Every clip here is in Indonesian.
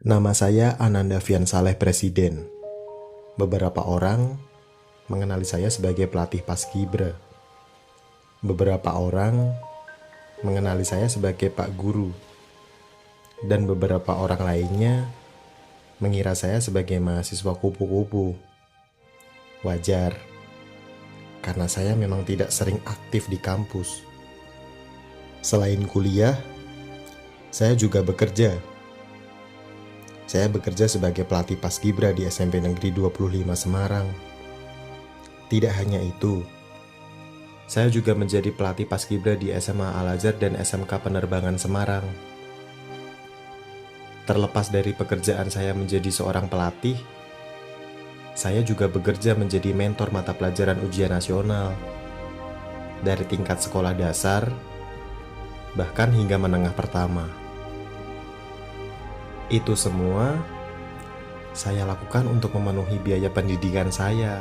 Nama saya Ananda Fian Saleh Presiden. Beberapa orang mengenali saya sebagai pelatih Paskibra. Beberapa orang mengenali saya sebagai Pak Guru. Dan beberapa orang lainnya mengira saya sebagai mahasiswa kupu-kupu. Wajar, karena saya memang tidak sering aktif di kampus. Selain kuliah, saya juga bekerja. Saya bekerja sebagai pelatih Paskibra di SMP Negeri 25 Semarang. Tidak hanya itu, saya juga menjadi pelatih Paskibra di SMA Al-Azhar dan SMK Penerbangan Semarang. Terlepas dari pekerjaan saya menjadi seorang pelatih, saya juga bekerja menjadi mentor mata pelajaran ujian nasional dari tingkat sekolah dasar, bahkan hingga menengah pertama. Itu semua saya lakukan untuk memenuhi biaya pendidikan saya.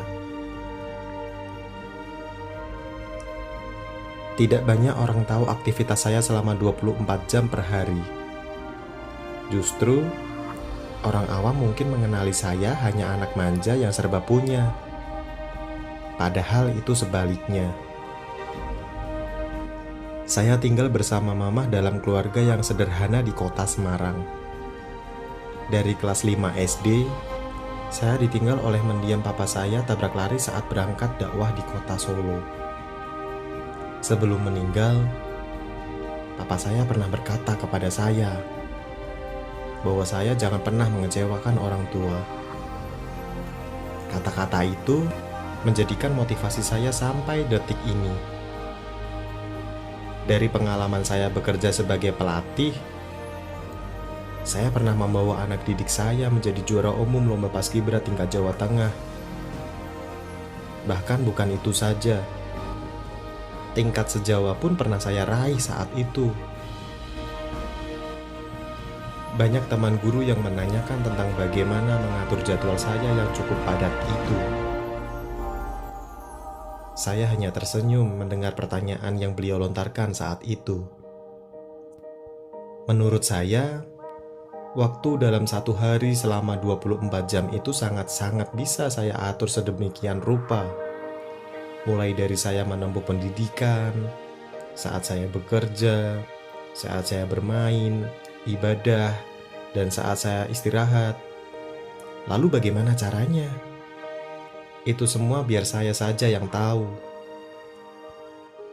Tidak banyak orang tahu aktivitas saya selama 24 jam per hari. Justru, orang awam mungkin mengenali saya hanya anak manja yang serba punya. Padahal itu sebaliknya. Saya tinggal bersama mamah dalam keluarga yang sederhana di kota Semarang. Dari kelas 5 SD, saya ditinggal oleh mendiang papa saya tabrak lari saat berangkat dakwah di kota Solo. Sebelum meninggal, papa saya pernah berkata kepada saya bahwa saya jangan pernah mengecewakan orang tua. Kata-kata itu menjadikan motivasi saya sampai detik ini. Dari pengalaman saya bekerja sebagai pelatih, saya pernah membawa anak didik saya menjadi juara umum lomba Paskibra tingkat Jawa Tengah. Bahkan bukan itu saja, tingkat se-Jawa pun pernah saya raih saat itu. Banyak teman guru yang menanyakan tentang bagaimana mengatur jadwal saya yang cukup padat itu. Saya hanya tersenyum mendengar pertanyaan yang beliau lontarkan saat itu. Menurut saya, waktu dalam satu hari selama 24 jam itu sangat-sangat bisa saya atur sedemikian rupa. Mulai dari saya menempuh pendidikan, saat saya bekerja, saat saya bermain, ibadah, dan saat saya istirahat. Lalu bagaimana caranya? Itu semua biar saya saja yang tahu.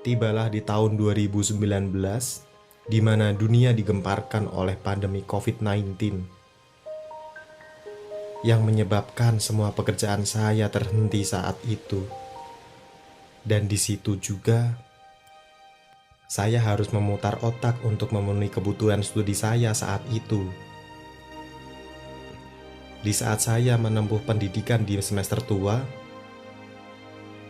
Tibalah di tahun 2019, di mana dunia digemparkan oleh pandemi COVID-19 yang menyebabkan semua pekerjaan saya terhenti saat itu. Dan di situ juga saya harus memutar otak untuk memenuhi kebutuhan studi saya saat itu. Di saat saya menempuh pendidikan di semester tua,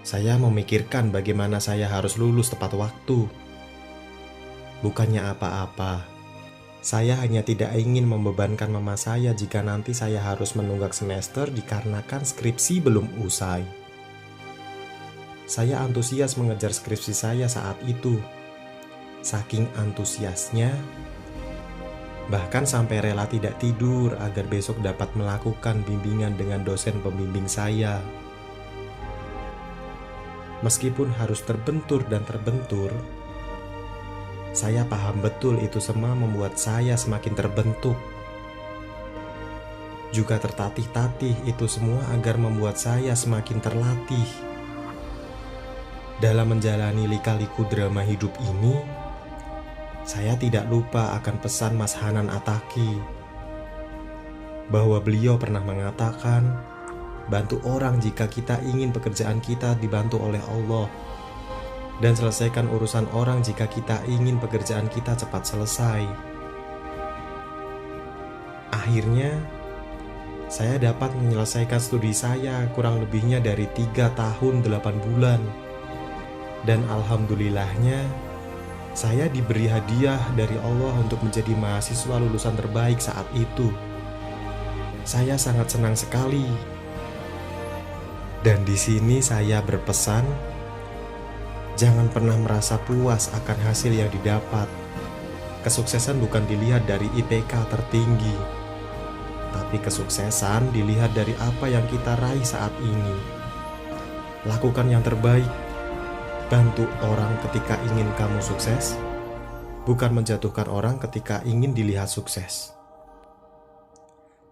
saya memikirkan bagaimana saya harus lulus tepat waktu. Bukannya apa-apa, saya hanya tidak ingin membebankan mama saya jika nanti saya harus menunggak semester dikarenakan skripsi belum usai. Saya antusias mengejar skripsi saya saat itu. Saking antusiasnya, bahkan sampai rela tidak tidur agar besok dapat melakukan bimbingan dengan dosen pembimbing saya. Meskipun harus terbentur dan terbentur, saya paham betul itu semua membuat saya semakin terbentuk. Juga tertatih-tatih itu semua agar membuat saya semakin terlatih. Dalam menjalani lika-liku drama hidup ini, saya tidak lupa akan pesan Mas Hanan Attaqi, bahwa beliau pernah mengatakan, bantu orang jika kita ingin pekerjaan kita dibantu oleh Allah, dan selesaikan urusan orang jika kita ingin pekerjaan kita cepat selesai. Akhirnya, saya dapat menyelesaikan studi saya kurang lebihnya dari 3 tahun 8 bulan. Dan alhamdulillahnya, saya diberi hadiah dari Allah untuk menjadi mahasiswa lulusan terbaik saat itu. Saya sangat senang sekali. Dan di sini saya berpesan, jangan pernah merasa puas akan hasil yang didapat. Kesuksesan bukan dilihat dari IPK tertinggi, Tapi kesuksesan dilihat dari apa yang kita raih saat ini. Lakukan yang terbaik. Bantu orang ketika ingin kamu sukses, bukan menjatuhkan orang ketika ingin dilihat sukses.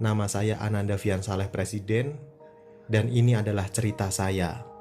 Nama saya Ananda Fian Saleh Presiden, dan ini adalah cerita saya.